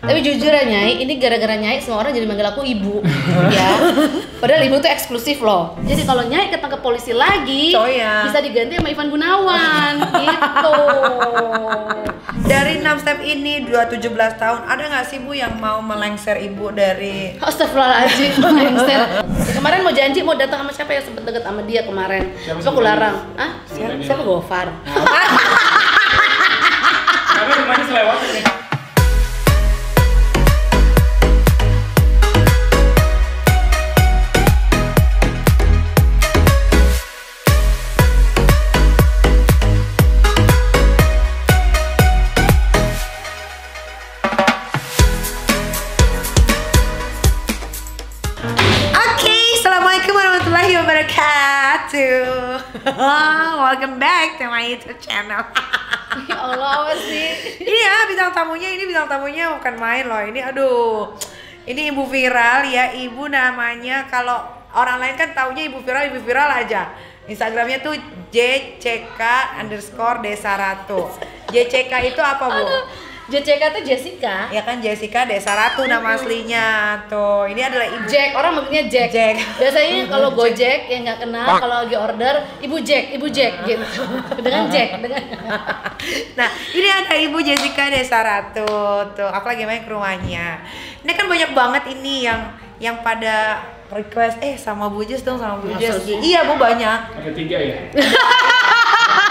Tapi jujur ya Nyai, ini gara-gara Nyai semua orang jadi manggil aku ibu. Ya. Padahal ibu tuh eksklusif loh. Jadi kalau Nyai ketangkep polisi lagi, bisa diganti sama Ivan Gunawan gitu. Dari 6 step ini 17 tahun, ada nggak sih Bu yang mau melengser ibu dari Astagfirullahaladzim, melengser. Kemarin mau janji mau datang sama siapa yang sempet deket sama dia kemarin. Terus aku larang. Ah? Siapa Gofar? Karena rumahnya selewat nih. Welcome back to my YouTube channel. Ya Allah, apa sih? Iya, bintang tamunya bukan main loh. Ini aduh. Ini ibu viral ya, ibu namanya kalau orang lain kan taunya ibu viral aja. Instagramnya tuh JCK_Desaratu. JCK itu apa Bu? JCK tuh Jessica. Ya kan Jessica Desaratu nama aslinya. Tuh, ini adalah ibu Jack, orang manggilnya Jack. Biasanya kalau Gojek yang nggak kenal, kalau lagi order, Ibu Jack gitu. Dengan Jack, dengan. Nah, ini ada Ibu Jessica Desaratu. Tuh, aku lagi main ke rumahnya. Ini kan banyak banget ini yang pada request sama Bu Jess dong, sama Bu Jess. Iya, Bu, banyak. Ada 3 ya?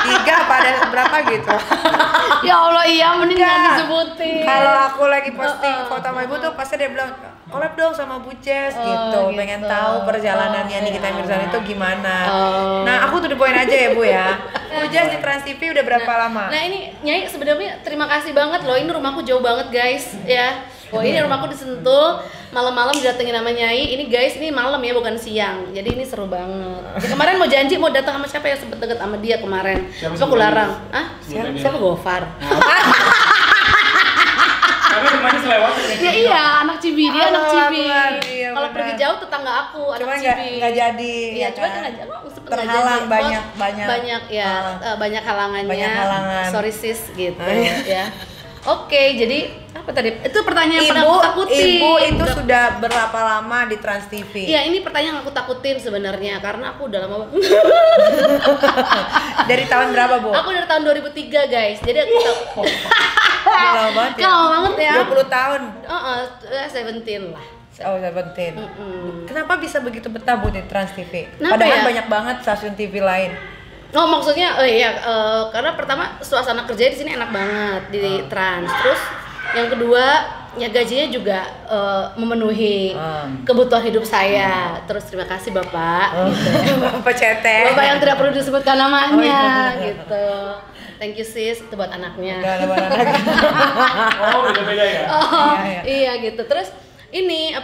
3 pada berapa gitu. Ya Allah, iya mending nggak disebutin. Kalau aku lagi posting foto sama ibu tuh pasti dia bilang collab dong sama Bu Jess gitu. Pengen tahu perjalanannya nih kita Mirzani itu gimana. Nah, aku tuh the point aja ya Bu ya. Bu Jess di Trans TV udah berapa lama? Nah, ini Nyai sebenarnya terima kasih banget loh. Ini rumahku jauh banget guys ya. Oh, ini rumahku di Sentul, malam-malam didatengin sama Nyai. Ini guys, ini malam ya, bukan siang. Jadi ini seru banget. Ya, kemarin mau janji mau datang sama siapa yang sempet deket sama dia kemarin. Terus aku larang. Ah? Siapa Gofar? Karena rumahnya selewat nih. Ya iya, anak Cibi, dia anak Cibi. Kalau pergi jauh tetangga aku, anak Cibi. Nggak jadi. Iya, cuma kan terhalang banyak ya, banyak halangannya. Banyak halangan. Sorry sis gitu ya. Oke, jadi apa tadi? Itu pertanyaan yang pernah aku takutin. Ibu itu sudah berapa lama di Trans TV? Iya, ini pertanyaan yang aku takutin sebenarnya karena aku udah lama banget. Dari tahun berapa, Bu? Aku dari tahun 2003, guys. Jadi aku lama banget ya? Lama banget ya. 20 tahun? 17 lah. Oh, 17. Kenapa bisa begitu betah Bu di Trans TV? Padahal banyak banget stasiun TV lain. Oh, maksudnya karena pertama suasana kerja di sini enak banget di Trans. Terus yang kedua, ya gajinya juga memenuhi kebutuhan hidup saya. Terus terima kasih Bapak gitu. Bapak CT. Bapak yang tidak perlu disebutkan namanya gitu. Thank you sis, itu buat anaknya. Oh, beda-beda ya? Iya gitu. Terus ini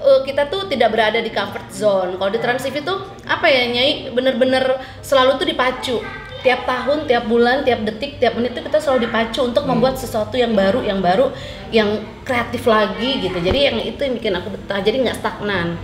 kita tuh tidak berada di comfort zone. Kalau di Trans TV tuh apa ya Nyai, bener-bener selalu tuh dipacu. Tiap tahun, tiap bulan, tiap detik, tiap menit tuh kita selalu dipacu untuk membuat sesuatu yang baru, yang kreatif lagi gitu. Jadi yang itu yang bikin aku betah. Jadi nggak stagnan.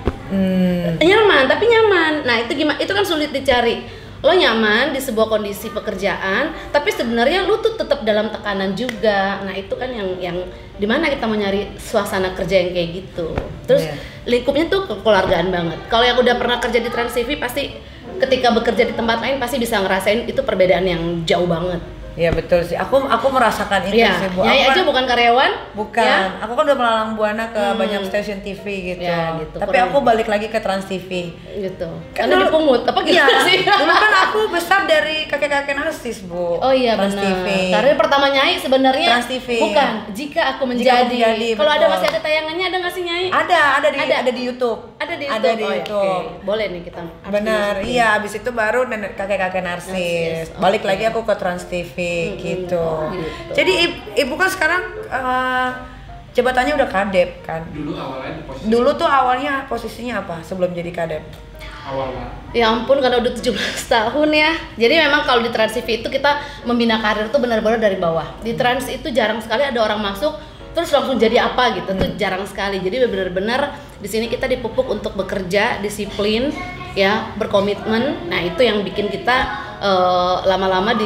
Nyaman, tapi nyaman. Nah itu gimana? Itu kan sulit dicari. Lo nyaman di sebuah kondisi pekerjaan, tapi sebenarnya lo tuh tetap dalam tekanan juga. Nah itu kan yang dimana kita mau nyari suasana kerja yang kayak gitu. Terus lingkupnya tuh kekeluargaan banget. Kalau yang udah pernah kerja di Trans TV pasti ketika bekerja di tempat lain pasti bisa ngerasain itu perbedaan yang jauh banget. Iya betul sih, aku merasakan itu sih Bu. Nyai aja bukan karyawan? Bukan, ya? Aku kan udah melalang buana ke banyak stasiun TV gitu. Ya, gitu. Tapi aku balik lagi ke Trans TV. Gitu. Karena dipungut, apa gitu sih? Dulu kan aku besar dari kakek-kakek narsis Bu. Oh iya Trans benar. TV. Karir pertama Nyai sebenarnya Trans TV. Bukan, jika aku menjadi. Kalau ada masih ada tayangannya ada nggak sih Nyai? Ada di YouTube. Ada di YouTube. Okay. Boleh nih kita. Benar, iya. Abis itu baru kakek-kakek narsis. Balik lagi aku ke Trans TV. Gitu. Jadi ibu kan sekarang jabatannya udah kadep kan. Dulu tuh awalnya posisinya apa sebelum jadi kadep? Awalnya. Ya ampun, karena udah 17 tahun ya. Jadi memang kalau di Trans TV itu kita membina karir tuh benar-benar dari bawah. Di Trans itu jarang sekali ada orang masuk terus langsung jadi apa gitu, tuh jarang sekali. Jadi benar-benar di sini kita dipupuk untuk bekerja, disiplin, ya, berkomitmen. Nah itu yang bikin kita lama-lama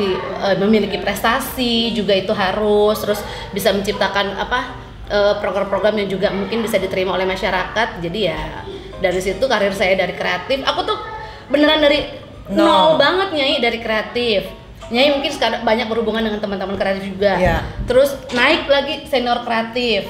memiliki prestasi juga itu harus, terus bisa menciptakan program-program yang juga mungkin bisa diterima oleh masyarakat. Jadi ya dari situ karir saya dari kreatif, aku tuh beneran dari nol banget Nyai, dari kreatif. Nyai mungkin sekarang banyak berhubungan dengan teman-teman kreatif juga. Terus naik lagi senior kreatif,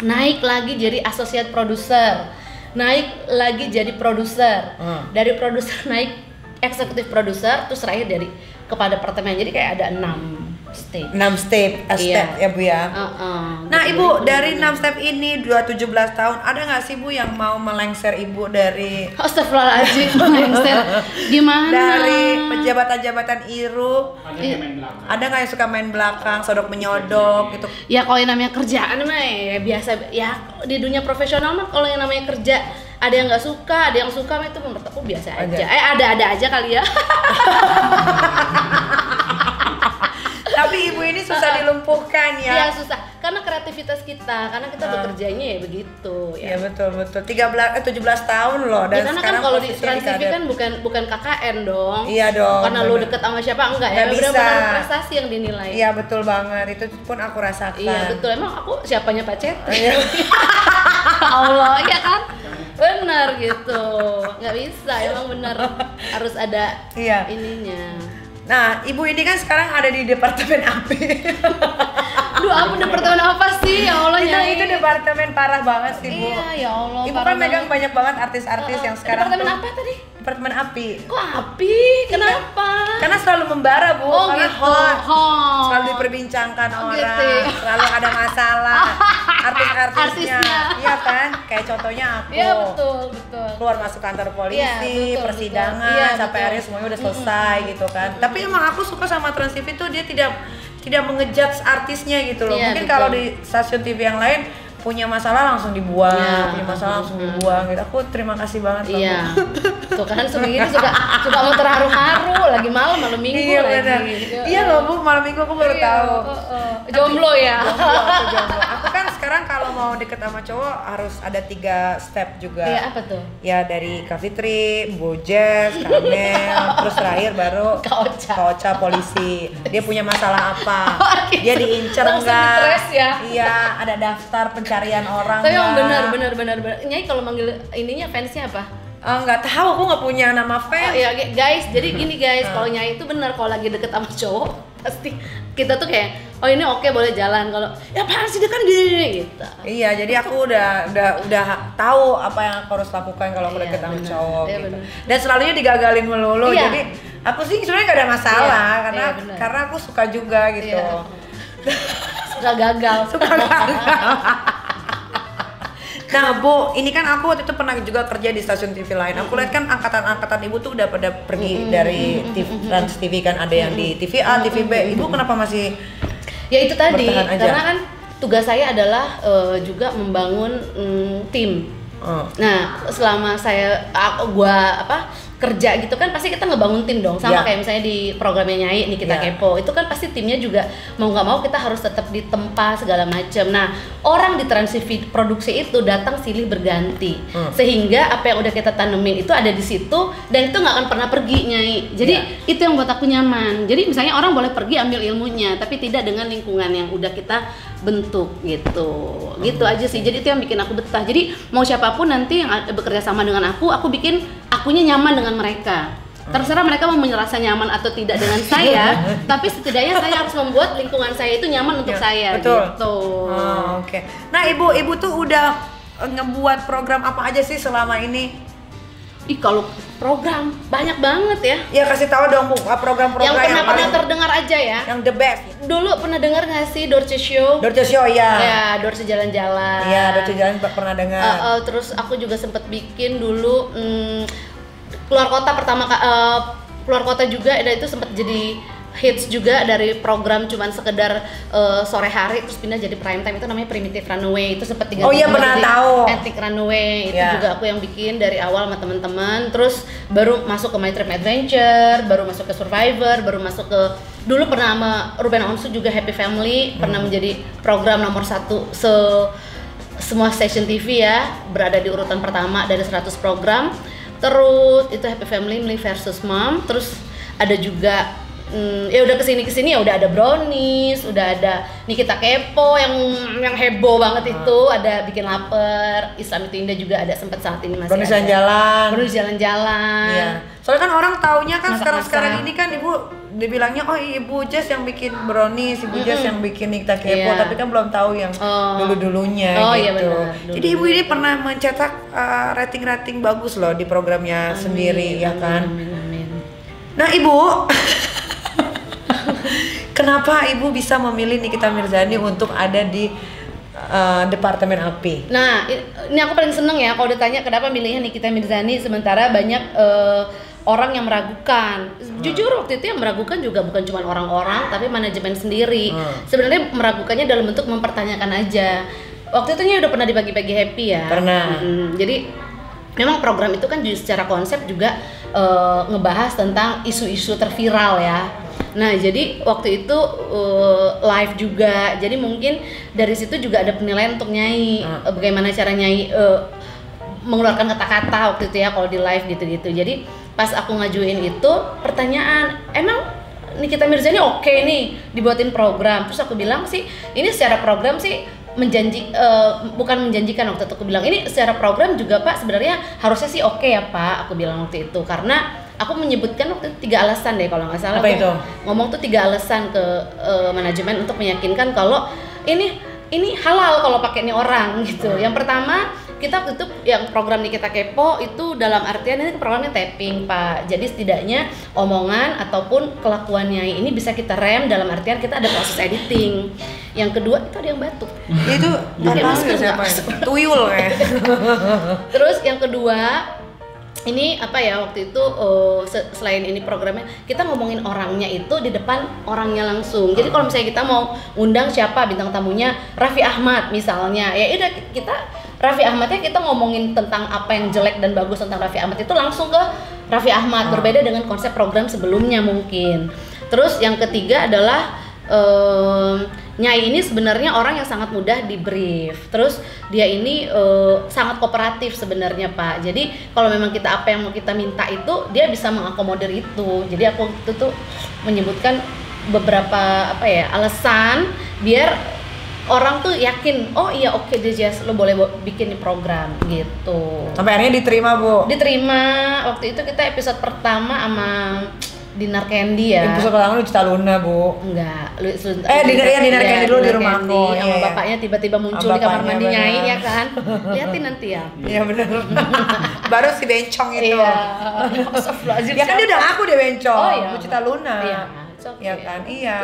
naik lagi jadi associate producer, naik lagi jadi produser, dari produser naik eksekutif produser, terus terakhir kepada departemen. Jadi kayak ada 6 step ya Bu ya. Nah Ibu, dari 6 step ini 17 tahun, ada nggak sih Bu yang mau melengser Ibu dari Astagfirullahaladzim, melengser gimana? Dari jabatan-jabatan IRU, ada nggak yang suka main belakang, sodok menyodok gitu? Ya kalau yang namanya kerjaan mah ya biasa ya, di dunia profesional mah kalau yang namanya kerja ada yang nggak suka, ada yang suka, itu menurut aku biasa aja. Ada aja kali ya. Tapi Ibu ini susah dilumpuhkan ya. Iya susah, karena kreativitas kita, karena kita bekerjanya ya begitu ya. Iya betul. 17 tahun loh, dan ya, karena sekarang kan kalau di Trans TV kan bukan KKN dong. Iya dong. Karena lu deket sama siapa enggak ya, benar-benar prestasi yang dinilai. Iya betul banget, itu pun aku rasakan. Iya betul, emang aku siapanya Pak Cet? Allah, ya kan? Benar gitu, nggak bisa, emang benar harus ada ininya. Nah, Ibu ini kan sekarang ada di departemen API. Duh, apa departemen apa sih? Ya Allah, itu departemen parah banget sih, Bu. Iya, ya Allah. Ibu kan megang banyak banget artis-artis yang sekarang departemen apa tadi? Departemen API. Kok API? Kenapa? Karena selalu membara, Bu. Karena gitu. Selalu diperbincangkan orang. Gitu. Selalu ada masalah. Artis-artisnya. Iya kan? Kayak contohnya aku. Iya, betul. Keluar masuk kantor polisi, persidangan, Iya, sampai akhirnya semuanya udah selesai gitu kan. Tapi emang aku suka sama Trans TV tuh, dia tidak mengejudge artisnya gitu loh. Mungkin kalau di stasiun TV yang lain punya masalah langsung dibuang, punya masalah langsung dibuang gitu. Aku terima kasih banget loh. Iya. Tuh kan sebegini suka mau terharu-haru lagi malam minggu lagi. Iya loh Bu, malam minggu aku baru tahu. Jomblo ya. Jomblo. Aku kan sekarang kalau mau deket sama cowok harus ada 3 step juga. Iya, apa tuh? Ya dari Kak Fitri, Bu Jess, Kamel, terus terakhir baru Kak Ocha polisi. Dia punya masalah apa? Dia diincer enggak? Iya, ada daftar pencarian orang. Tapi yang benar. Nyai kalau manggil ininya fansnya apa? Nggak tahu, aku nggak punya nama fans. Oh iya guys, jadi gini guys, kalau Nyai itu benar kalau lagi deket sama cowok pasti kita tuh kayak ini oke, boleh jalan. Kalau ya apaan sih, dia kan gini gitu. Iya, jadi aku udah tahu apa yang aku harus lakukan kalau aku deket sama cowok gitu. Dan selalunya digagalin melulu. Jadi aku sih sebenarnya nggak ada masalah karena aku suka juga gitu. Suka gagal. Nah Bu, ini kan aku waktu itu pernah juga kerja di stasiun TV lain. Aku lihat kan angkatan Ibu tuh udah pada pergi dari Trans TV kan, ada yang di TV A, TV B. Ibu kenapa masih ya itu tadi, bertahan aja? Karena kan tugas saya adalah juga membangun tim. Nah, selama gua kerja gitu kan pasti kita ngebangun tim dong, sama kayak misalnya di programnya Nyai nih kita kepo, itu kan pasti timnya juga mau nggak mau kita harus tetap ditempa segala macam. Nah, orang di Trans TV produksi itu datang silih berganti, sehingga apa yang udah kita tanemin itu ada di situ dan itu nggak akan pernah pergi, Nyai. Jadi itu yang buat aku nyaman. Jadi misalnya orang boleh pergi ambil ilmunya, tapi tidak dengan lingkungan yang udah kita bentuk gitu. Gitu aja sih. Jadi itu yang bikin aku betah. Jadi mau siapapun nanti yang bekerja sama dengan aku bikin akunya nyaman dengan mereka. Terserah mereka mau merasa nyaman atau tidak dengan saya, tapi setidaknya saya harus membuat lingkungan saya itu nyaman untuk saya. Betul. Gitu. Oke. Nah, Ibu tuh udah ngebuat program apa aja sih selama ini? Kalau program banyak banget ya. Ya kasih tahu dong Bu, program-program yang pernah terdengar aja ya. Yang the best. Dulu pernah dengar nggak sih Dorce Show? Dorce Show ya. Ya, Dorce Jalan-Jalan. Iya, Dorce Jalan pernah dengar. Terus aku juga sempat bikin dulu keluar kota juga, dan itu sempat jadi hits juga dari program cuman sekedar sore hari terus pindah jadi prime time, itu namanya Primitive Runaway. Itu sempat 3 tahun pernah tahu. Epic Runaway itu juga aku yang bikin dari awal sama teman-teman. Terus baru masuk ke My Trip Adventure, baru masuk ke Survivor, baru masuk ke dulu pernah sama Ruben Onsu juga Happy Family, pernah menjadi program nomor 1 semua stasiun TV ya, berada di urutan pertama dari 100 program. Terus itu Happy Family versus Mom. Terus ada juga ya udah kesini ya udah ada Brownies, udah ada Nikita Kepo yang heboh banget itu, ada Bikin Lapar, Islam Itu Indah juga ada, sempat saat ini masih Brownies ada. jalan-jalan. Brownies jalan-jalan. Iya. Soalnya kan orang taunya kan Masak-masak. sekarang ini kan ibu dibilangnya oh ibu Jess yang bikin Brownies, ibu Jess yang bikin Nikita Kepo, Iya. tapi kan belum tahu yang dulu-dulunya Oh, gitu. iya benar. Jadi ibu ini pernah mencetak rating-rating bagus loh di programnya sendiri ya kan. Amin. Nah ibu, kenapa ibu bisa memilih Nikita Mirzani untuk ada di Departemen API? Nah, ini aku paling seneng ya kalau ditanya kenapa milihnya Nikita Mirzani sementara banyak orang yang meragukan. Jujur waktu itu yang meragukan juga bukan cuma orang-orang tapi manajemen sendiri. Sebenarnya meragukannya dalam bentuk mempertanyakan aja. Waktu itu udah pernah dibagi-bagi Happy ya. Pernah. Jadi memang program itu kan secara konsep juga ngebahas tentang isu-isu terviral ya. Nah jadi waktu itu live juga, jadi mungkin dari situ juga ada penilaian untuk Nyai, bagaimana cara Nyai mengeluarkan kata-kata waktu itu ya kalau di live gitu-gitu. Jadi pas aku ngajuin itu pertanyaan, emang Nikita Mirzani oke nih dibuatin program, terus aku bilang sih ini secara program sih bukan menjanjikan. Waktu itu aku bilang ini secara program juga Pak sebenarnya harusnya sih oke ya Pak, aku bilang waktu itu karena aku menyebutkan waktu itu 3 alasan deh kalau nggak salah. Apa itu? Ngomong tuh 3 alasan ke manajemen untuk meyakinkan kalau ini halal kalau pakai ini orang gitu. Yang pertama kita waktu itu yang program Nikita Kepo itu dalam artian ini programnya tapping Pak. Jadi setidaknya omongan ataupun kelakuannya ini bisa kita rem dalam artian kita ada proses editing. Yang kedua itu ada yang batuk. Itu Pakai tahu masker siapa nggak? ya? Tuyul kayak. Terus yang kedua ini apa ya waktu itu selain ini programnya kita ngomongin orangnya itu di depan orangnya langsung. Jadi kalau misalnya kita mau undang siapa bintang tamunya Raffi Ahmad misalnya, ya udah kita Raffi Ahmadnya kita ngomongin tentang apa yang jelek dan bagus tentang Raffi Ahmad itu langsung ke Raffi Ahmad, berbeda dengan konsep program sebelumnya mungkin. Terus yang ketiga adalah Nyai ini sebenarnya orang yang sangat mudah di brief. Terus dia ini sangat kooperatif sebenarnya Pak. Jadi kalau memang kita apa yang mau kita minta itu dia bisa mengakomodir itu. Jadi aku itu tuh menyebutkan beberapa alasan biar orang tuh yakin, oh iya oke deh Jess, lo boleh bikin di program gitu. Sampai akhirnya diterima Bu. Diterima. Waktu itu kita episode pertama sama Dinar Candy ya. Episode pertama lu Cita Luna Bu. Enggak, Dinar Candy dulu di rumah aku. Sama Iya. bapaknya tiba-tiba muncul di kamar mandi Nyai ya kan. Liatin nanti ya. Iya benar. Baru si bencong itu. Iya. Astagfirullahaladzim. Ya kan dia udah ngaku dia bencong. Oh, iya. Bu Cita Luna. Iya, it's okay. Iya kan? Iya.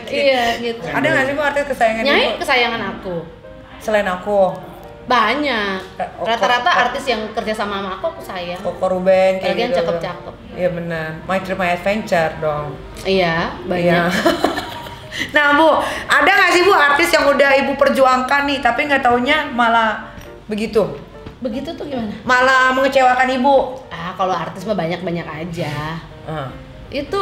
Iya gitu. Ada nggak sih Bu artis kesayangan Nyai Ibu? kesayangan aku. Selain aku, Banyak. Oh, Rata-rata kok- artis yang kerja sama aku sayang. Koko Ruben kayak Lagi yang gitu. cakep-cakep. Iya benar. My Trip My Adventure dong. Iya, Iya. banyak. Nah Bu, ada nggak sih Bu artis yang udah Ibu perjuangkan nih, tapi nggak taunya malah begitu? Begitu tuh gimana? Malah mengecewakan Ibu. Kalau artis mah banyak-banyak aja. Ah. Itu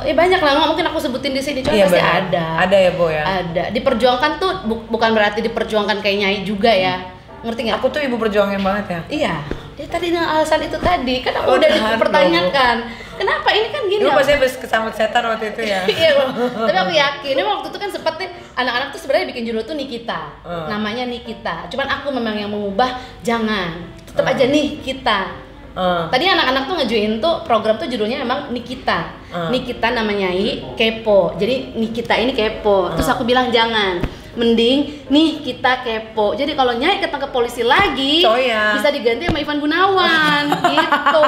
ya banyak lah, nggak mungkin aku sebutin di sini, cuma Iya, pasti benar. ada. Ada ya Bu ya. Ada. Diperjuangkan tuh bukan berarti diperjuangkan kayak Nyai juga ya. Ngerti nggak? Aku tuh Ibu perjuangin banget ya. Iya. Dia tadi dengan alasan itu tadi kan aku Oh, udah tahan dipertanyakan. Kenapa ini kan gini? Ibu aku- pasti habis kesambet setan waktu itu ya. Iya, tapi aku yakin. Ini waktu itu kan sempet nih anak-anak tuh sebenarnya bikin judul tuh Nikita, namanya Nikita. Cuman aku memang yang mengubah, jangan, tetap aja Nikita. Tadi anak-anak tuh ngejuin tuh program tuh judulnya emang Nikita. Nikita namanya Kepo. Jadi Nikita ini kepo. Terus aku bilang jangan. Mending nih kita kepo. Jadi kalau Nyai ketangkep polisi lagi, Coya. bisa diganti sama Ivan Gunawan gitu.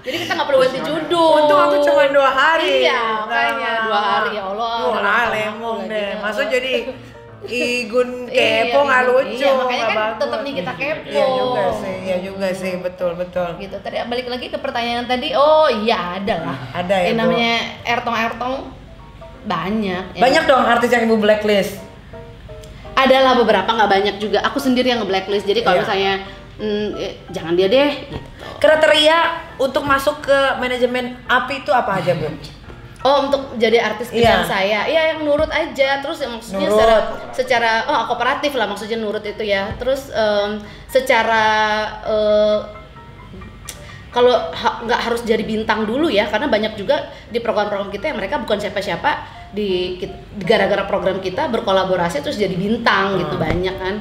Jadi kita nggak perlu ganti judul. Untung aku cuma 2 hari. Iya, makanya 2 hari ya Allah. Wah, udah lama lemong aku deh. lagi. Maksud jadi Igun Iya, kepo nggak lucu, iya, makanya nggak kan bagus. tetap nih kita kepo. Iya juga sih, betul. Gitu. Tadi balik lagi ke pertanyaan tadi. Oh iya ada lah. Ada ya, Yang Bu? namanya Ertong banyak. Banyak dong artis yang Ibu blacklist. Adalah beberapa, nggak banyak juga. Aku sendiri yang nge-blacklist. Jadi kalau Iya. misalnya jangan dia deh. Gitu. Kriteria untuk masuk ke manajemen API itu apa aja Bu? Oh, untuk jadi artis pilihan saya, iya yang nurut aja. Terus maksudnya secara kooperatif lah maksudnya nurut itu ya. Terus secara kalau nggak harus jadi bintang dulu ya, karena banyak juga di program-program kita yang mereka bukan siapa-siapa gara-gara program kita berkolaborasi terus jadi bintang gitu, banyak kan.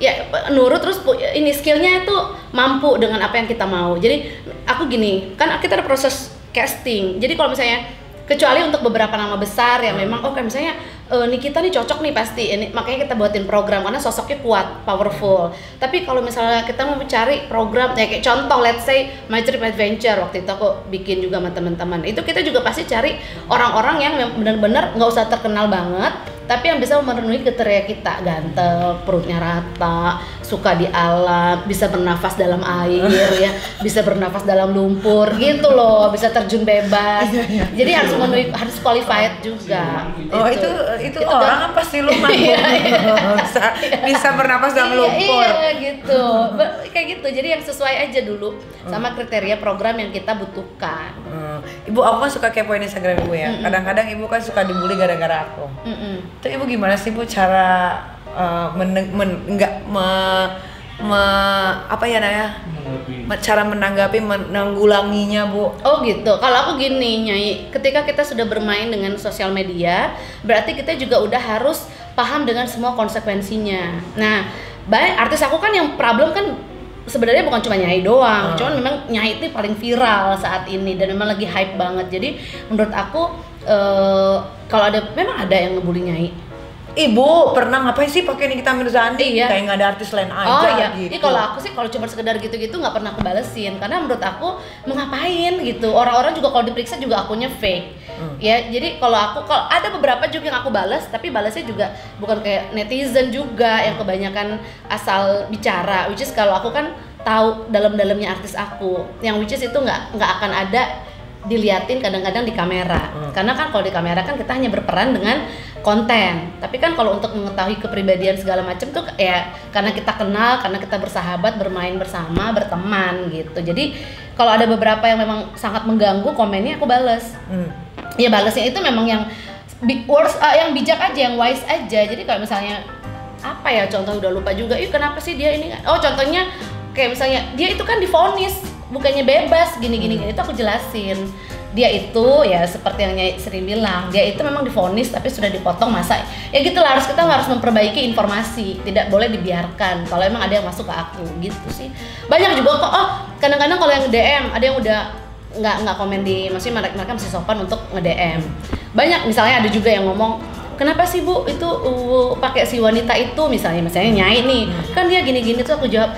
Ya nurut terus ini skillnya itu mampu dengan apa yang kita mau. Jadi aku gini, kan kita ada proses casting. Jadi kalau misalnya kecuali untuk beberapa nama besar yang memang kayak misalnya Nikita nih cocok nih pasti ini, makanya kita buatin program karena sosoknya kuat, powerful. Tapi kalau misalnya kita mau mencari program kayak contoh let's say My Trip Adventure, waktu itu aku bikin juga sama teman-teman, itu kita juga pasti cari orang-orang yang benar-benar nggak usah terkenal banget tapi yang bisa memenuhi kriteria kita, ganteng, perutnya rata, suka di alam, bisa bernafas dalam air ya, bisa bernafas dalam lumpur gitu loh, bisa terjun bebas. Jadi harus memenuhi, harus qualified juga. Oh itu orang apa sih lu mampu bisa bernafas dalam lumpur? Iya gitu, kayak gitu. Jadi yang sesuai aja dulu sama kriteria program yang kita butuhkan. Ibu, aku kan suka kepoin Instagram ibu ya. Kadang-kadang ibu kan suka dibully gara-gara aku. Itu ibu gimana sih bu cara cara menanggulanginya bu? Oh gitu. Kalau aku gini Nyai, ketika kita sudah bermain dengan sosial media, berarti kita juga udah harus paham dengan semua konsekuensinya. Nah, artis aku kan yang problem kan sebenarnya bukan cuma Nyai doang, cuman memang Nyai itu paling viral saat ini dan memang lagi hype banget. Jadi menurut aku kalau memang ada yang ngebully Nyai. Ibu pernah ngapain sih pakai Nikita Mirzani? Iya. Kayak nggak ada artis lain aja. Oh iya. Gitu. Ini kalau aku sih kalau cuma sekedar gitu-gitu nggak pernah aku balesin karena menurut aku mengapain gitu. Orang-orang juga kalau diperiksa juga akunnya fake. Ya, jadi kalau ada beberapa juga yang aku balas, tapi balasnya juga bukan kayak netizen juga yang kebanyakan asal bicara. Which is kalau aku kan tahu dalam-dalamnya artis aku, yang which is itu nggak akan ada diliatin kadang-kadang di kamera. Karena kan kalau di kamera kan kita hanya berperan dengan konten. Tapi kan kalau untuk mengetahui kepribadian segala macam tuh ya karena kita kenal, karena kita bersahabat, bermain bersama, berteman gitu. Jadi kalau ada beberapa yang memang sangat mengganggu komennya aku balas. Ya balasnya itu memang yang big words, yang bijak aja, yang wise aja. Jadi kalau misalnya apa ya contoh udah lupa juga. Kenapa sih dia ini? Oh contohnya kayak misalnya dia itu kan divonis bukannya bebas gini itu aku jelasin. Dia itu ya seperti yang Nyai sering bilang, dia itu memang divonis tapi sudah dipotong masa. Ya gitulah, kita harus memperbaiki informasi, tidak boleh dibiarkan kalau emang ada yang masuk ke aku gitu sih. Banyak juga kok kadang-kadang kalau yang DM ada yang udah nggak komen maksudnya mereka masih sopan untuk nge-DM. Banyak misalnya ada juga yang ngomong, kenapa sih bu itu pakai si wanita itu misalnya Nyai nih kan dia gini-gini tuh aku jawab,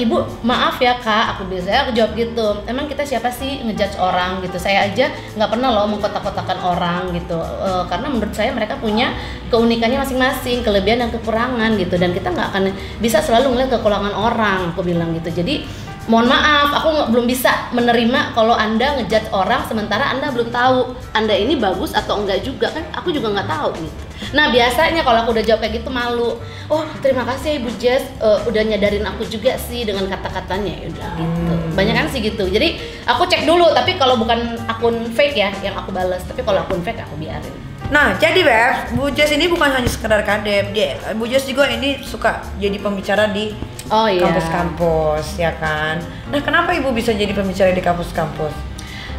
ibu maaf ya kak, aku jawab gitu, emang kita siapa sih ngejudge orang gitu, saya aja nggak pernah loh mengkotak-kotakan orang gitu, karena menurut saya mereka punya keunikannya masing-masing, kelebihan dan kekurangan gitu, dan kita nggak akan bisa selalu ngeliat kekurangan orang, aku bilang gitu. Jadi mohon maaf, aku belum bisa menerima kalau Anda ngejudge orang sementara Anda belum tahu Anda ini bagus atau enggak juga, kan aku juga nggak tahu gitu. Nah biasanya kalau aku udah jawab kayak gitu malu, oh terima kasih ya Ibu Jess, udah nyadarin aku juga sih dengan kata-katanya, udah gitu. Banyak kan sih gitu, jadi aku cek dulu, tapi kalau bukan akun fake ya yang aku balas, tapi kalau akun fake aku biarin. Nah, jadi Beb, Bu Jess ini bukan hanya sekedar kadep, Bu Jess juga ini suka jadi pembicara di kampus-kampus, ya kan? Nah, kenapa Ibu bisa jadi pembicara di kampus-kampus?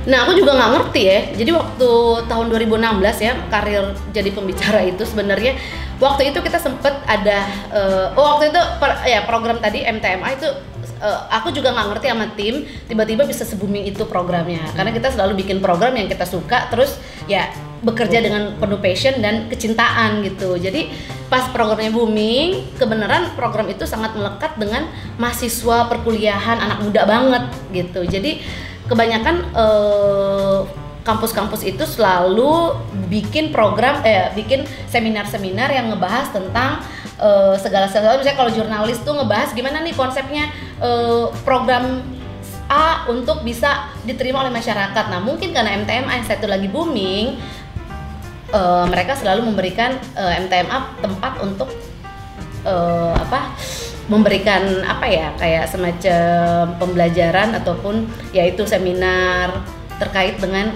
Nah, aku juga nggak ngerti ya. Jadi waktu tahun 2016 ya, karir jadi pembicara itu sebenarnya waktu itu kita sempet ada, waktu itu program tadi MTMA itu aku juga nggak ngerti sama tim, tiba-tiba bisa se-booming itu programnya. Karena kita selalu bikin program yang kita suka, terus ya bekerja dengan penuh passion dan kecintaan gitu. Jadi pas programnya booming, kebenaran program itu sangat melekat dengan mahasiswa perkuliahan, anak muda banget gitu. Jadi kebanyakan kampus-kampus itu selalu bikin program, bikin seminar-seminar yang ngebahas tentang segala sesuatu. Misalnya kalau jurnalis tuh ngebahas gimana nih konsepnya program A untuk bisa diterima oleh masyarakat. Nah mungkin karena MTMA yang satu lagi booming, mereka selalu memberikan MTMA tempat untuk memberikan kayak semacam pembelajaran ataupun yaitu seminar terkait dengan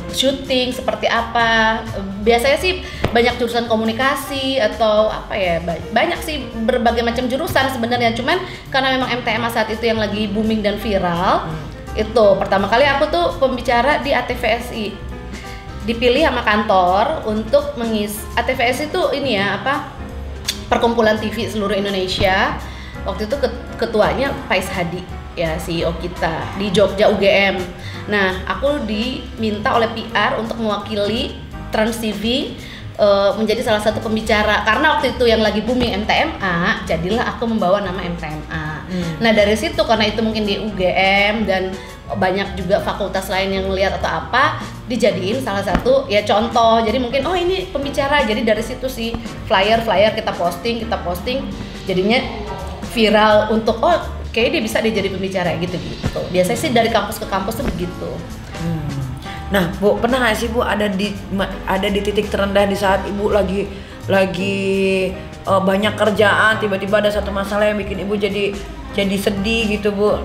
syuting seperti apa. Biasanya sih banyak jurusan komunikasi atau apa ya, banyak sih berbagai macam jurusan sebenarnya. Cuman karena memang MTMA saat itu yang lagi booming dan viral, itu pertama kali aku tuh pembicara di ATVSI, dipilih sama kantor untuk ATVSI itu ini ya apa, perkumpulan TV seluruh Indonesia. Waktu itu ketuanya Pais Hadi ya, CEO kita di Jogja UGM. Nah, aku diminta oleh PR untuk mewakili Trans TV menjadi salah satu pembicara karena waktu itu yang lagi booming MTMA, jadilah aku membawa nama MTMA. Nah, dari situ karena itu mungkin di UGM dan banyak juga fakultas lain yang ngelihat atau apa, dijadiin salah satu ya contoh. Jadi mungkin oh ini pembicara, jadi dari situ sih flyer kita posting, jadinya viral untuk oh kayaknya dia jadi pembicara gitu. Biasanya sih dari kampus ke kampus tuh begitu. Nah, Bu, pernah nggak sih Bu ada di titik terendah di saat Ibu lagi banyak kerjaan, tiba-tiba ada satu masalah yang bikin Ibu jadi sedih gitu, Bu?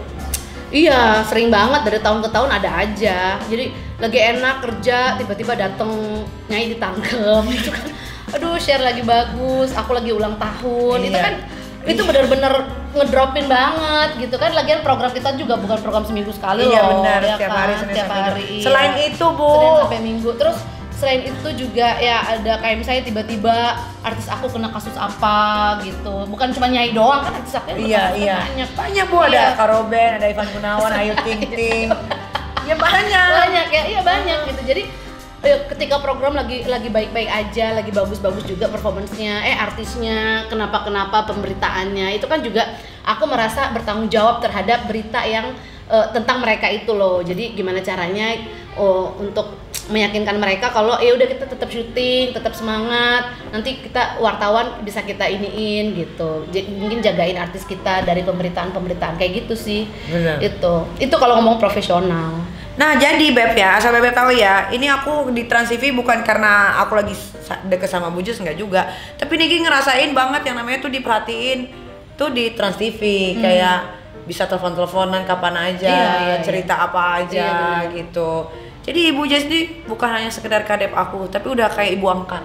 Iya, sering banget, dari tahun ke tahun ada aja. Jadi lagi enak kerja, tiba-tiba dateng Nyai ditangkep gitu kan. Aduh, share lagi bagus, aku lagi ulang tahun. Itu kan itu benar-benar ngedropin banget gitu kan. Lagian program kita juga bukan program seminggu sekali loh. Iya benar, ya setiap kan? hari Setiap hari. Iya. Selain itu, Bu, Senin sampai Minggu. Terus selain itu juga ya ada kayak misalnya tiba-tiba artis aku kena kasus apa gitu. Bukan cuma Nyai doang kan, artis aku iya. Banyak Bu, ada Karoben, ada Ivan Gunawan, Ayu Ting Ting. Ya banyak ya, iya banyak gitu. Jadi ketika program lagi baik-baik aja, lagi bagus-bagus juga performance-nya, artisnya, kenapa pemberitaannya, itu kan juga aku merasa bertanggung jawab terhadap berita yang tentang mereka itu loh. Jadi gimana caranya untuk meyakinkan mereka kalau ya udah kita tetap syuting, tetap semangat, nanti kita wartawan bisa kita iniin gitu. Mungkin jagain artis kita dari pemberitaan kayak gitu sih. Bener. Itu kalau ngomong profesional. Nah, jadi Beb ya, asal Beb tahu ya, ini aku di Trans TV bukan karena aku lagi deket sama Bu Jus, enggak juga. Tapi Niki ngerasain banget yang namanya tuh diperhatiin tuh di Trans TV, kayak bisa telepon-teleponan kapan aja, cerita apa aja gitu. Jadi Ibu Jess ini bukan hanya sekedar kadep aku, tapi udah kayak ibu angkat.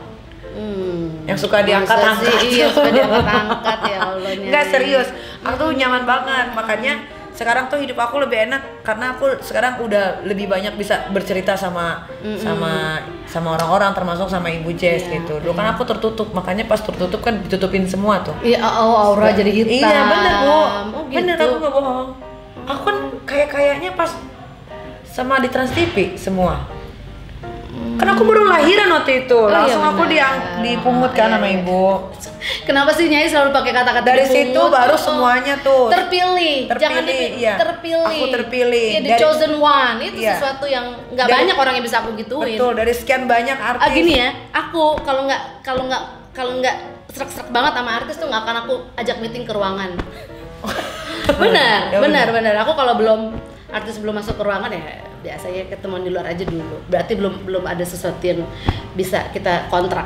Yang suka diangkat-angkat. Iya, suka diangkat-angkat ya Allahnya. Enggak, serius. Aku tuh nyaman banget, makanya sekarang tuh hidup aku lebih enak karena aku sekarang udah lebih banyak bisa bercerita sama orang-orang, termasuk sama Ibu Jess gitu. Dulu kan aku tertutup, makanya pas tertutup kan ditutupin semua tuh. Iya, aura jadi hitam. Iya, bener Bu. Gitu. Bener, aku nggak bohong. Aku kan kayaknya pas sama di Trans TV semua. Kan aku baru lahiran waktu itu, langsung aku dipungut kan sama ibu. Kenapa sih Nyai selalu pakai kata-kata dari dipungut? situ baru semuanya tuh terpilih. Jangan iya. terpilih. Aku terpilih. Iya, the chosen one. Itu sesuatu yang nggak banyak orang yang bisa aku gituin. Betul, dari sekian banyak artis. Gini ya, aku kalau nggak serak-serak banget sama artis tuh nggak akan aku ajak meeting ke ruangan. benar. Aku kalau artis belum masuk ke ruangan ya biasanya ketemuan di luar aja dulu. Berarti belum ada sesuatu yang bisa kita kontrak.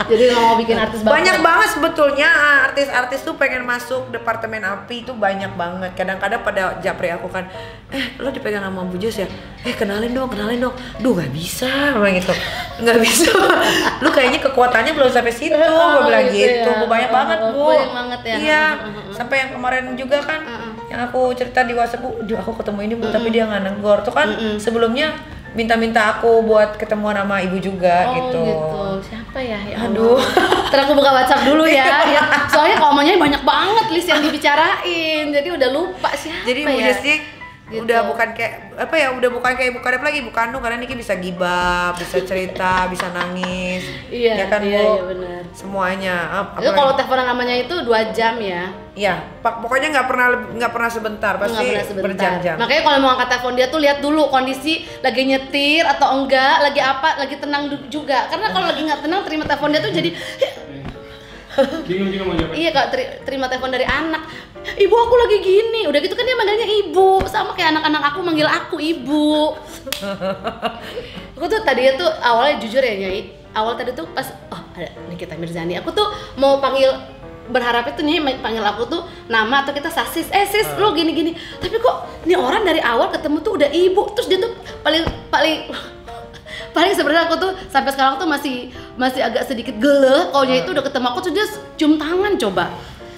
Jadi nggak mau bikin artis banyak banget sebetulnya artis-artis tuh pengen masuk departemen API itu banyak banget. Kadang-kadang pada japri aku kan, lo dipegang sama Bu Jess ya? Kenalin dong. Duh nggak bisa, memang gitu. Nggak bisa. Lu kayaknya kekuatannya belum sampai situ, gue bilang gitu. Ya. Banyak banget Bu. Banyak banget ya. Iya. Sampai yang kemarin juga kan, yang aku cerita di WhatsApp, Bu, aku ketemu ini Bu, tapi dia nggak nenggor. Tuh kan sebelumnya minta aku buat ketemuan sama ibu juga gitu. Siapa ya? Aduh. Terus aku buka WhatsApp dulu ya. Soalnya ngomongnya banyak banget list yang dibicarain. Jadi udah lupa siapa. Jadi ya. Bu Jess gitu. Udah bukan kayak apa ya? Udah bukan kayak Ibu Kadep lagi, Bu Kanu, karena Niki bisa gibah, bisa cerita, bisa nangis. Iya, ya kan Bu? Iya benar. Semuanya. Itu kalau teleponan namanya itu 2 jam ya. Iya, pokoknya nggak pernah sebentar, pasti berjam-jam. Makanya kalau mau angkat telepon dia tuh lihat dulu kondisi lagi nyetir atau enggak, lagi apa, lagi tenang juga. Karena kalau lagi nggak tenang terima telepon dia tuh jadi bingung mau jawab. Iya Kak, terima telepon dari anak. Ibu aku lagi gini, udah gitu kan dia manggilnya ibu, sama kayak anak-anak aku manggil aku ibu. Aku tuh tadinya tuh awalnya jujur ya Nyai, awal tadi tuh pas ada Nikita Mirzani, aku tuh mau panggil berharap itu Nyai panggil aku tuh nama atau kita sasis, sis lo gini-gini. Tapi kok ini orang dari awal ketemu tuh udah ibu, terus dia tuh paling sebenarnya aku tuh sampai sekarang tuh masih agak sedikit geleh kalau Nyai itu udah ketemu aku tuh dia cium tangan coba.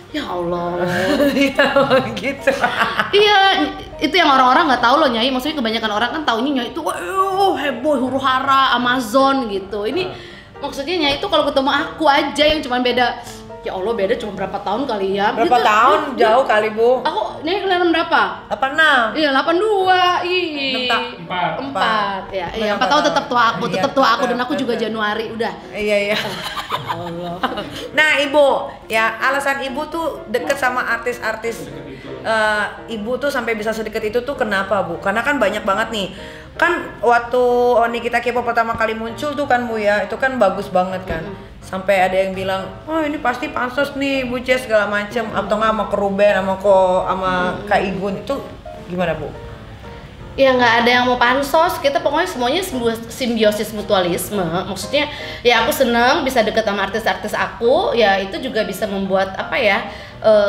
Ya Allah. Gitu. Iya, itu yang orang-orang nggak tahu loh Nyai. Maksudnya kebanyakan orang kan taunya Nyai itu heboh, huru-hara, Amazon gitu. Ini maksudnya Nyai itu kalau ketemu aku aja yang cuma beda. Ya Allah, beda cuma berapa tahun kali ya? Berapa tahun? Jauh kali, Bu. Aku Nyai kelahiran berapa? 86. Iya, 82. Ih. 4. Ya. Iya, 4 tahun tetap tua aku, dan aku juga Januari udah. Iya. Ya Allah. Nah, Ibu, ya alasan Ibu tuh deket sama artis-artis. Ibu tuh sampai bisa sedekat itu tuh kenapa, Bu? Karena kan banyak banget nih. Kan waktu Nikita Kepo pertama kali muncul tuh kan, Bu ya, itu kan bagus banget kan. Sampai ada yang bilang, oh ini pasti pansos nih Bu Jess segala macem, atau nggak sama Keruben, sama Kak Igun, itu gimana, Bu? Ya nggak ada yang mau pansos, kita pokoknya semuanya simbiosis mutualisme. Maksudnya ya aku seneng bisa deket sama artis-artis aku, ya itu juga bisa membuat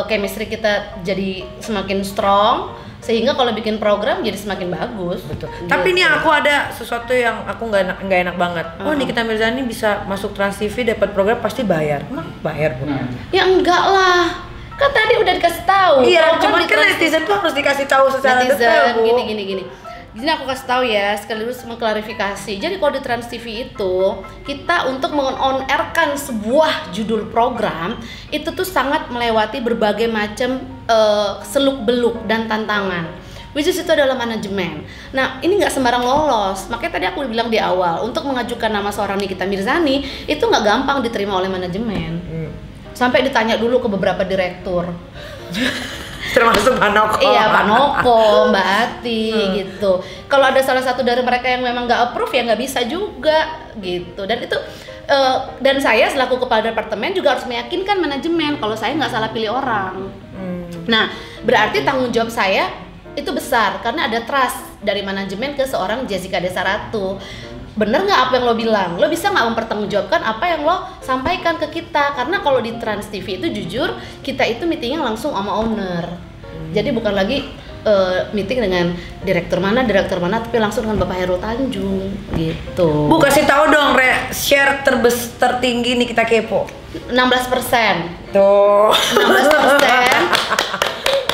chemistry kita jadi semakin strong, sehingga kalau bikin program jadi semakin bagus. Betul. Gitu. Tapi nih aku ada sesuatu yang aku nggak enak banget. Oh Nikita Mirzani bisa masuk Trans TV dapat program pasti bayar. Emang bayar, Bu? Ya enggak lah. Kan tadi udah dikasih tahu. Iya, cuman kan netizen tuh harus dikasih tahu secara detail, Bu. Gini. Jadi aku kasih tahu ya, sekaligus mengklarifikasi. Jadi kalau di Trans TV itu, kita untuk meng-on-air-kan sebuah judul program itu tuh sangat melewati berbagai macam seluk-beluk dan tantangan. Which is itu adalah manajemen. Nah, ini nggak sembarang lolos. Makanya tadi aku bilang di awal, untuk mengajukan nama seorang Nikita Mirzani itu nggak gampang diterima oleh manajemen. Sampai ditanya dulu ke beberapa direktur. Termasuk Pak Noko. Iya, Pak Noko, Mbak Ati gitu. Kalau ada salah satu dari mereka yang memang nggak approve ya nggak bisa juga gitu. Dan itu dan saya selaku kepala departemen juga harus meyakinkan manajemen kalau saya nggak salah pilih orang. Nah, berarti tanggung jawab saya itu besar karena ada trust dari manajemen ke seorang Jessica Desaratu. Bener nggak apa yang lo bilang? Lo bisa nggak mempertanggungjawabkan apa yang lo sampaikan ke kita? Karena kalau di Trans TV itu jujur kita itu meetingnya langsung sama owner. Jadi bukan lagi meeting dengan direktur mana, tapi langsung dengan Bapak Hairul Tanjung gitu. Bu, kasih tahu dong share tertinggi nih kita kepo. 16%. Tuh. 16%.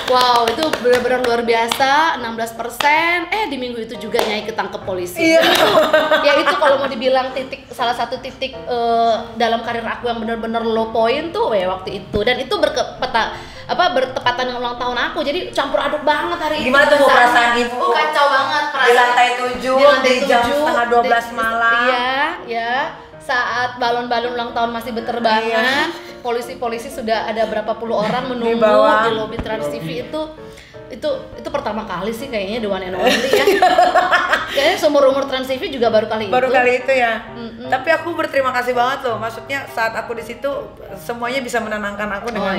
Wow, itu benar-benar luar biasa, 16%. Di minggu itu juga Nyai ketangkep polisi. Iya. Ya itu kalau mau dibilang salah satu titik dalam karir aku yang benar-benar low point tuh ya waktu itu. Dan itu bertepatan dengan ulang tahun aku. Jadi campur aduk banget hari itu. Gimana tuh perasaan Ibu? Kacau banget perasaan. Di lantai 7 di jam setengah 12 malam. Iya, ya. Saat balon-balon ulang tahun masih berterbangan, polisi-polisi sudah ada berapa puluh orang menunggu di lobi Trans TV itu pertama kali sih kayaknya the one and only ya. Kayaknya seumur-umur Trans TV juga baru kali itu ya. Tapi aku berterima kasih banget loh. Maksudnya saat aku di situ semuanya bisa menenangkan aku dengan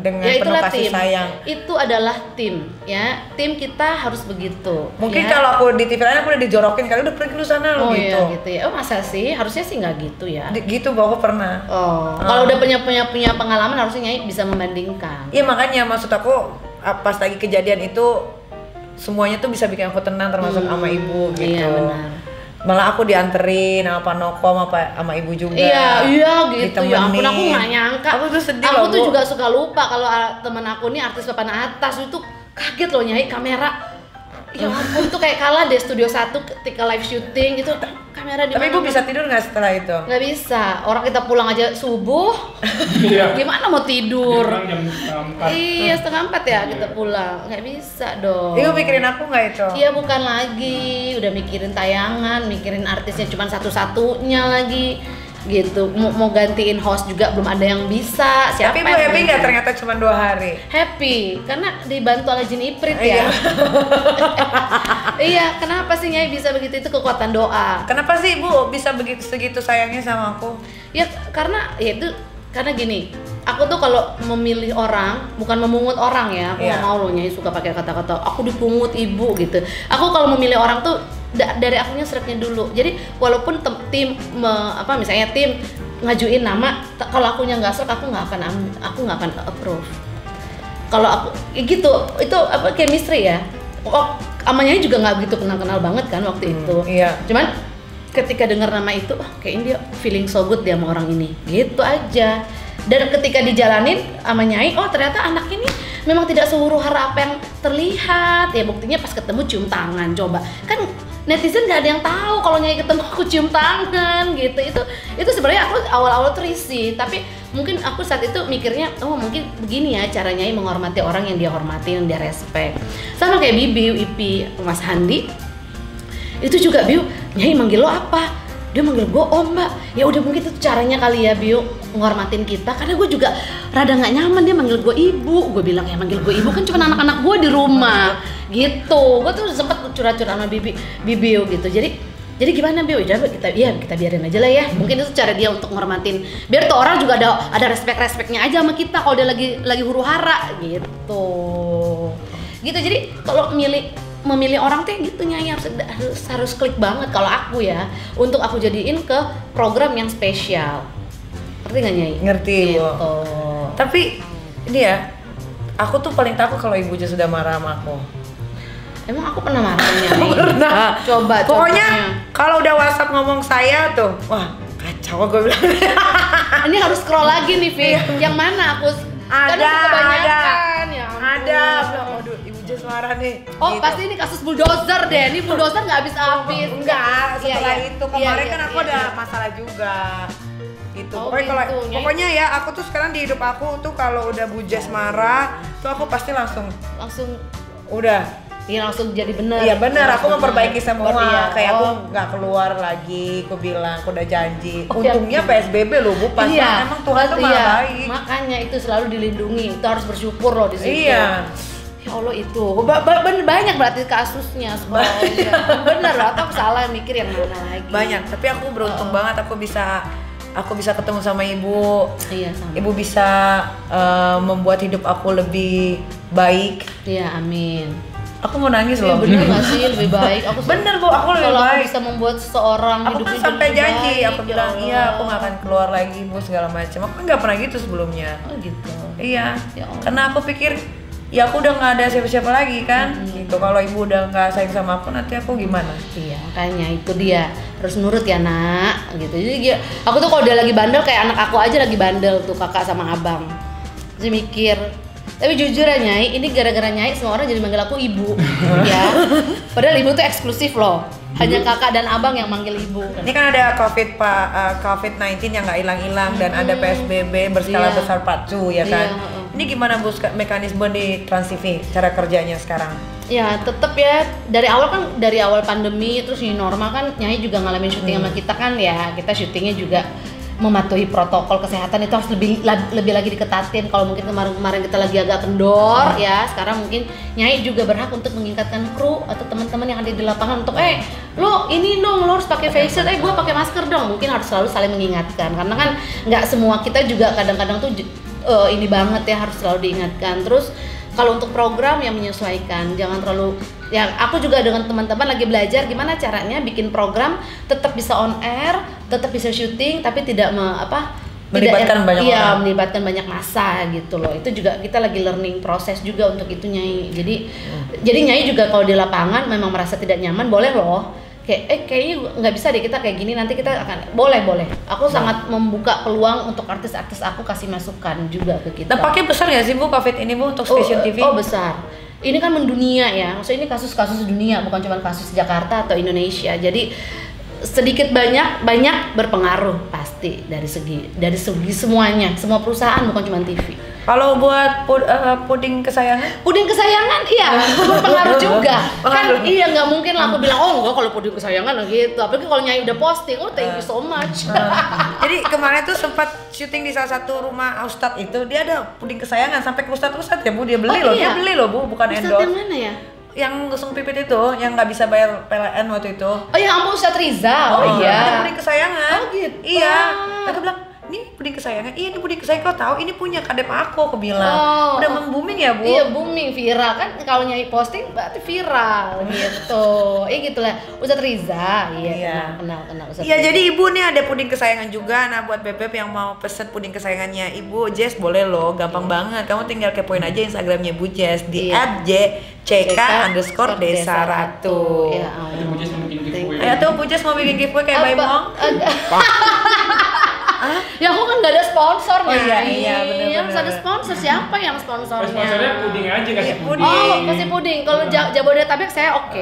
ya, penuh kasih sayang. Itu adalah tim ya. Tim kita harus begitu. Mungkin ya. kalau aku di TV lain aku udah dijorokin kali udah pergi lu sana lo gitu. Iya gitu ya. Oh masa sih? Harusnya sih nggak gitu ya. Gitu bahwa aku pernah. Kalau udah punya pengalaman harusnya Nyai bisa membandingkan. Iya makanya maksud aku pas lagi kejadian itu semuanya tuh bisa bikin aku tenang termasuk sama Ibu gitu. Iya benar. Malah aku dianterin sama Pak Noko sama Ibu juga. Iya gitu. Ya ampun aku nggak nyangka. Aku tuh sedih Aku loh, tuh Bu. juga suka lupa kalau temen aku nih artis papan atas itu kaget loh Nyai kamera. Ya ampun itu kayak kalah deh Studio 1 ketika live shooting itu kamera di Tapi Ibu bisa tidur nggak setelah itu? Nggak bisa. Orang kita pulang aja subuh. Gimana mau tidur? Jam 4. Iya 3:30 ya kita pulang. Nggak bisa dong. Ibu mikirin aku nggak itu? Iya bukan lagi, udah mikirin tayangan, mikirin artisnya cuma satu-satunya lagi gitu. Mau gantiin host juga belum ada yang bisa. Siapa Tapi Ibu happy nggak ternyata cuma 2 hari? Happy, karena dibantu oleh Jin Iprit ya. Iya, kenapa sih Nyai bisa begitu? Itu kekuatan doa. Kenapa sih Ibu bisa begitu segitu sayangnya sama aku? Ya karena gini. Aku tuh kalau memilih orang bukan memungut orang ya. Aku nggak mau loh Nyai suka pakai kata-kata aku dipungut Ibu gitu. Aku kalau memilih orang tuh dari akunya seretnya dulu. Jadi walaupun tim misalnya tim ngajuin nama, kalau akunya nggak serk aku nggak akan approve. Kalau aku gitu, itu apa chemistry ya. Sama Nyai juga nggak begitu kenal banget kan waktu itu. Iya. Cuman ketika dengar nama itu, kayaknya dia feeling so good dia sama orang ini, gitu aja. Dan ketika dijalanin sama Nyai, ternyata anak ini memang tidak sehuru hara apa yang terlihat. Ya buktinya pas ketemu cium tangan, coba. Kan netizen nggak ada yang tahu kalau Nyai ketemu aku cium tangan gitu. Itu sebenarnya aku awal-awal tuh risih, tapi mungkin aku saat itu mikirnya, mungkin begini ya cara Nyai menghormati orang yang dia hormati, yang dia respect. Sama kayak Bibi, Ipi, Mas Handi. Itu juga Biu, Nyai manggil lo apa? Dia manggil gue Om Mbak. Ya udah mungkin itu caranya kali ya Biu menghormatin kita, karena gue juga rada nggak nyaman dia manggil gue ibu. Gue bilang ya manggil gue ibu kan cuma anak-anak gue di rumah gitu. Gue tuh sempet curhat-curhat sama Bibi gitu. Jadi gimana Biu? Udah kita biarin aja lah ya. Mungkin itu cara dia untuk menghormatin. Biar tuh orang juga ada respect-respectnya aja sama kita kalau dia lagi huru-hara gitu. Gitu. Jadi kalau memilih orang tuh gitu Nyai harus klik banget kalau aku ya, untuk aku jadiin ke program yang spesial. Ngerti nggak Nyai? Ngerti gitu. Bu. Tapi ini ya, aku tuh paling takut kalau ibu sudah marah sama aku. Emang aku pernah marah Nyai? Pernah. Coba. Pokoknya kalau udah WhatsApp ngomong saya tuh, wah kacau gue bilang. Ini harus scroll lagi nih Vi. Yang mana aku? Ada. Ya Ada. Waduh, ibu Jess marah nih. Gitu. Pasti ini kasus bulldozer deh. Ini bulldozer nggak habis-habis. Enggak, setelah itu kemarin kan aku ada iya. masalah juga. Gitu. Gitu, Pokoknya ya aku tuh sekarang di hidup aku tuh kalau udah Bu Jess marah, tuh aku pasti langsung udah. Iya langsung jadi benar. Iya benar, aku memperbaiki semua. Iya. Kayak aku nggak keluar lagi, aku bilang aku udah janji. Untungnya PSBB loh Bu, pas emang Tuhan tuh maha baik. Makanya itu selalu dilindungi, itu harus bersyukur loh di situ. Iya. Ya Allah itu, banyak berarti kasusnya sebenarnya. Bener loh, atau salah mikir yang mana lagi. Banyak, tapi aku beruntung banget aku bisa ketemu sama ibu. Iya sama. Ibu bisa membuat hidup aku lebih baik. Iya amin. Aku mau nangis loh. Bener nggak sih lebih baik? Bener Bu, aku lebih kalau baik. Aku bisa membuat seseorang aku hidupnya kan sampai lebih janji, baik, aku bilang iya aku nggak akan keluar lagi Bu segala macam. Aku nggak pernah gitu sebelumnya. Oh gitu. Iya. Ya Allah. Karena aku pikir ya aku udah nggak ada siapa-siapa lagi kan. Gitu. Kalau ibu udah nggak sayang sama aku nanti aku gimana? Iya, makanya itu dia harus nurut ya nak. Gitu. Jadi aku tuh kalau dia lagi bandel kayak anak aku aja lagi bandel tuh kakak sama abang. Jadi mikir. Tapi jujur ya Nyai, ini gara-gara Nyai semua orang jadi manggil aku ibu. Ya. Padahal ibu tuh eksklusif loh. Hanya kakak dan abang yang manggil ibu. Ini kan ada COVID-19 yang nggak hilang-hilang dan ada PSBB berskala besar part 2 ya kan. Ini gimana Bu mekanisme di Trans TV cara kerjanya sekarang? Ya tetap ya dari awal pandemi terus new normal kan Nyai juga ngalamin syuting sama kita kan ya, kita syutingnya juga mematuhi protokol kesehatan itu harus lebih lagi diketatin. Kalau mungkin kemarin kita lagi agak kendor ya, sekarang mungkin Nyai juga berhak untuk mengingatkan kru atau teman-teman yang ada di lapangan untuk lo ini dong lo harus pakai face shield, gue pakai masker dong. Mungkin harus selalu saling mengingatkan karena kan nggak semua kita juga kadang-kadang tuh ini banget ya, harus selalu diingatkan. Terus kalau untuk program yang menyesuaikan, jangan terlalu ya. Aku juga dengan teman-teman lagi belajar gimana caranya bikin program tetap bisa on air, tetap bisa syuting, tapi tidak melibatkan banyak orang. Melibatkan banyak masa gitu loh. Itu juga kita lagi learning proses juga untuk itu Nyai. Jadi Nyai juga kalau di lapangan memang merasa tidak nyaman, boleh loh. Kayaknya nggak bisa deh kita kayak gini, nanti kita akan boleh. Aku sangat membuka peluang untuk artis-artis aku kasih masukan juga ke kita. Dampaknya besar nggak sih Bu COVID ini Bu untuk stasiun TV? Oh besar. Ini kan mendunia ya, maksudnya ini kasus-kasus dunia, bukan cuma kasus Jakarta atau Indonesia. Jadi sedikit banyak berpengaruh pasti dari segi semuanya, semua perusahaan bukan cuma TV. Kalau buat puding kesayangan? Puding kesayangan iya berpengaruh juga. Kan iya nggak mungkin lah aku bilang enggak kalau puding kesayangan gitu. Apalagi kalau Nyai udah posting, thank you so much. Jadi kemarin tuh sempat syuting di salah satu rumah Ustadz itu, dia ada puding kesayangan sampai ke Ustadz ya Bu, dia beli loh. Dia beli loh Bu, bukan Ustadz endorse. yang mana ya? Yang gosong pipit itu, yang nggak bisa bayar PLN waktu itu. Oh ya ampun Ustadz Rizal. Oh iya. Ada puding kesayangan. Oh gitu. Iya. Aku bilang, ini puding puding kesayangan. Iya ini puding kesayangan, kau tahu ini punya kadep aku bilang. Udah booming ya Bu? Iya booming, viral kan, kalau Nyai posting berarti viral gitu. Gitulah Ustadz Riza. Iya. Kenal Ustadz Iya Riza. jadi Ibu nih ada puding kesayangan juga. Nah buat Bebek yang mau pesen puding kesayangannya Ibu Jess boleh loh, gampang banget. Kamu tinggal kepoin aja Instagramnya Ibu Jess di @jck_desa1. Ya Nanti Bu Jess mau bikin giveaway. Ayo tuh Bu Jess mau bikin giveaway kayak Bayi Mong. Ya aku kan gak ada sponsornya. Oh iya, bener-bener. Harus ada sponsor, siapa yang sponsornya? Sponsornya puding aja kasih puding. Oh, kasih puding. Kalau Jabodetabek saya oke.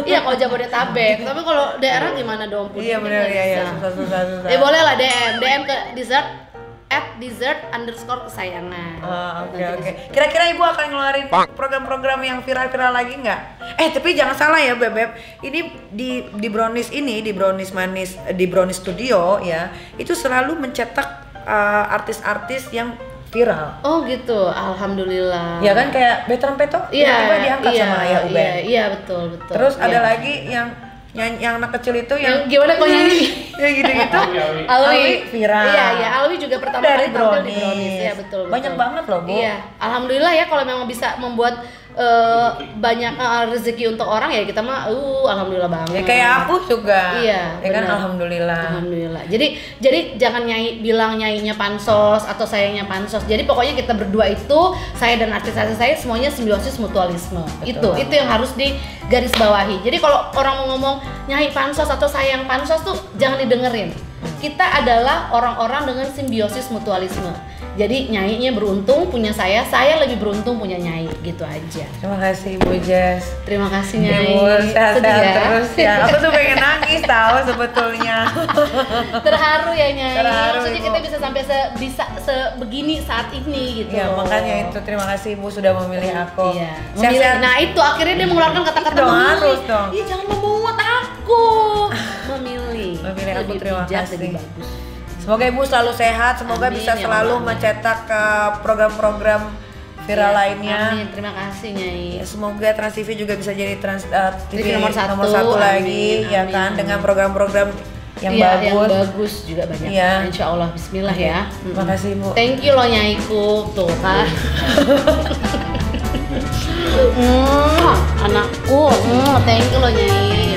Iya, kalau Jabodetabek. Tapi kalau daerah gimana dong puding? Iya benar Nggak ya, bisa. susah. Boleh lah DM ke dessert @dessert_kesayangan. Oke. Kira-kira Ibu akan ngeluarin program-program yang viral-viral lagi nggak? Tapi jangan salah ya Bebek. Ini di Brownies ini, di Brownies Manis, di Brownies Studio ya, itu selalu mencetak artis-artis yang viral. Oh gitu, alhamdulillah. Ya kan kayak Betram Peto tiba-tiba diangkat sama Ayah Uben. Iya, betul. Terus ada lagi yang anak kecil itu yang gimana kok nyanyi? yang gitu-gitu. Alwi viral. Iya, Alwi juga pertama Dari kali tampil di Brownies. Brownies. Iya, betul. Banyak banget loh, Bu. Iya, alhamdulillah ya kalau memang bisa membuat banyak rezeki untuk orang ya kita mah alhamdulillah banget. Ya kayak aku juga. Iya, ya kan benar. alhamdulillah. Jadi jangan bilang nyainya pansos atau sayanya pansos. Jadi pokoknya kita berdua itu, saya dan artis-artis saya semuanya simbiosis mutualisme. Betul. Itu yang harus digarisbawahi. Jadi kalau orang mau ngomong nyai pansos atau sayang pansos tuh jangan didengerin. Kita adalah orang-orang dengan simbiosis mutualisme. Jadi nyainya beruntung punya saya lebih beruntung punya nyai, gitu aja. Terima kasih Bu Jess. Terima kasih nyai. Ibu sehat-sehat Sedih ya? terus ya. Aku tuh pengen nangis tahu sebetulnya. Terharu ya nyai. Terharu, Maksudnya Ibu. kita bisa sampai bisa sebegini saat ini gitu. Ya makanya itu terima kasih Ibu sudah memilih aku. Iya. Sehat-sehat. Nah itu akhirnya dia mengeluarkan kata-kata Dong, memilih. harus dong. Iya jangan memungut aku. Memilih. Memilih aku, Lebih terima bijak, kasih. lebih bagus. Semoga Ibu selalu sehat, semoga Amin, bisa ya selalu Allah. mencetak program-program viral Iya, lainnya. Amin, terima kasih nyai. Ya, semoga Trans TV juga bisa jadi TV nomor nomor satu. satu lagi, Amin, ya amin, kan, amin. dengan program-program yang Iya, bagus. yang bagus juga banyak. Iya. Insya Allah, Bismillah ya. Terima kasih Bu. Thank you loh nyaiku, tuh kan. Anakku, thank you loh nyai.